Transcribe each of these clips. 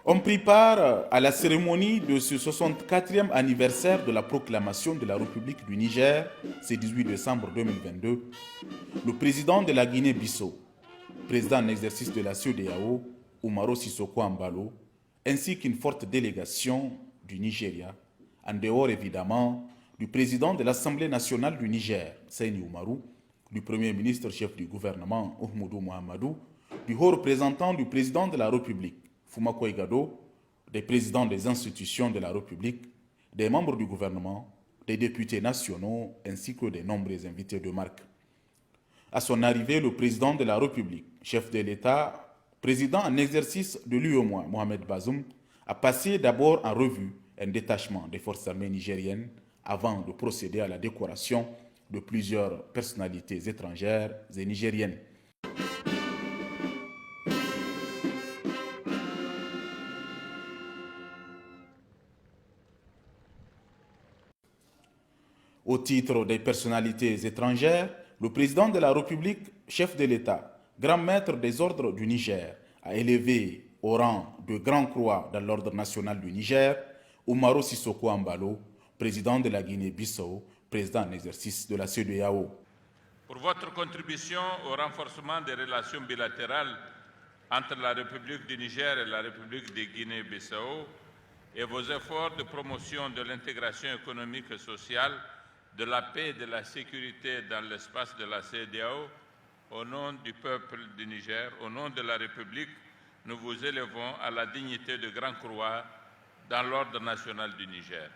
On prit part à la cérémonie de ce 64e anniversaire de la proclamation de la République du Niger, ce 18 décembre 2022, le président de la Guinée-Bissau, président en exercice de la CEDEAO, Umaro Sissoko Embalo, ainsi qu'une forte délégation du Nigeria, en dehors évidemment du président de l'Assemblée nationale du Niger, Seyni Oumarou, du Premier ministre chef du gouvernement, Oumoudou Mohamedou, du haut représentant du président de la République, Fumako Igado, des présidents des institutions de la République, des membres du gouvernement, des députés nationaux ainsi que des nombreux invités de marque. À son arrivée, le président de la République, chef de l'État, président en exercice de l'UEMOA, Mohamed Bazoum, a passé d'abord en revue un détachement des forces armées nigériennes avant de procéder à la décoration de plusieurs personnalités étrangères et nigériennes. Au titre des personnalités étrangères, le président de la République, chef de l'État, grand maître des ordres du Niger, a élevé au rang de Grand Croix dans l'ordre national du Niger, Umaro Sissoko Embalo, président de la Guinée-Bissau, président en exercice de la CEDEAO. Pour votre contribution au renforcement des relations bilatérales entre la République du Niger et la République de Guinée-Bissau et vos efforts de promotion de l'intégration économique et sociale, de la paix et de la sécurité dans l'espace de la CEDEAO, au nom du peuple du Niger, au nom de la République, nous vous élevons à la dignité de Grand Croix dans l'ordre national du Niger.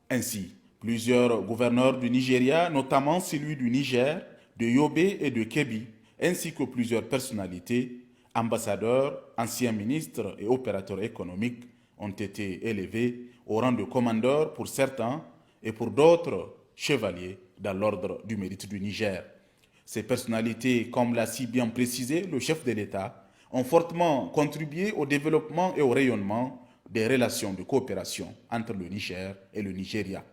Ainsi, plusieurs gouverneurs du Nigeria, notamment celui du Niger, de Yobe et de Kebbi, ainsi que plusieurs personnalités, ambassadeurs, anciens ministres et opérateurs économiques, ont été élevés au rang de commandeurs pour certains et pour d'autres chevaliers dans l'ordre du mérite du Niger. Ces personnalités, comme l'a si bien précisé le chef de l'État, ont fortement contribué au développement et au rayonnement des relations de coopération entre le Niger et le Nigeria.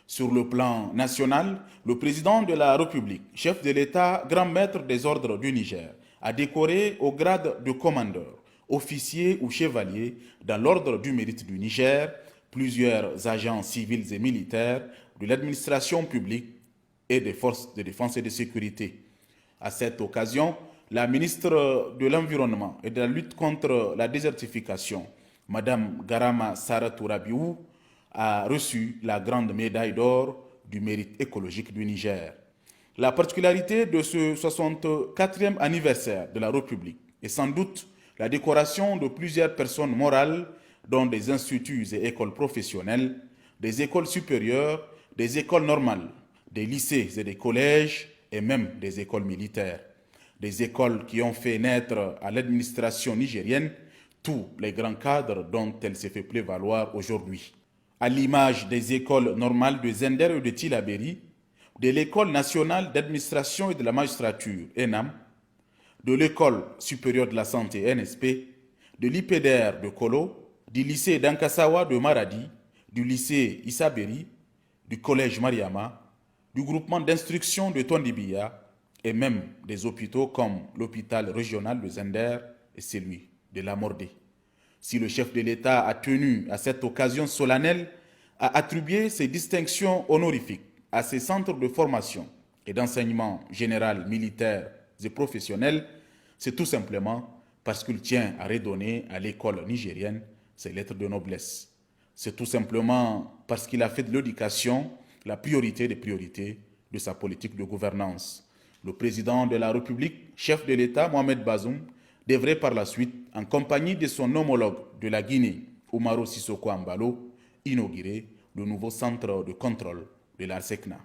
Sur le plan national, le président de la République, chef de l'État, grand maître des ordres du Niger, a décoré au grade de commandeur, officier ou chevalier dans l'ordre du mérite du Niger plusieurs agents civils et militaires de l'administration publique et des forces de défense et de sécurité. À cette occasion, la ministre de l'Environnement et de la lutte contre la désertification, Madame Garama Saratou Rabiou, a reçu la grande médaille d'or du mérite écologique du Niger. La particularité de ce 64e anniversaire de la République est sans doute la décoration de plusieurs personnes morales, dont des instituts et écoles professionnelles, des écoles supérieures, des écoles normales, des lycées et des collèges et même des écoles militaires. Des écoles qui ont fait naître à l'administration nigérienne tous les grands cadres dont elle s'est fait prévaloir aujourd'hui. À l'image des écoles normales de Zender et de Tillabéri, de l'École nationale d'administration et de la magistrature, ENAM, de l'École supérieure de la santé, NSP, de l'IPDR de Kolo, du lycée d'Ankasawa de Maradi, du lycée Issaberi, du collège Mariama, du groupement d'instruction de Tondibia et même des hôpitaux comme l'hôpital régional de Zender et celui de la Mordée. Si le chef de l'État a tenu à cette occasion solennelle à attribuer ces distinctions honorifiques à ces centres de formation et d'enseignement général, militaire et professionnel, c'est tout simplement parce qu'il tient à redonner à l'école nigérienne ses lettres de noblesse. C'est tout simplement parce qu'il a fait de l'éducation la priorité des priorités de sa politique de gouvernance. Le président de la République, chef de l'État, Mohamed Bazoum, devrait par la suite, en compagnie de son homologue de la Guinée, Umaro Sissoko Embalo, inaugurer le nouveau centre de contrôle de l'ARSECNA.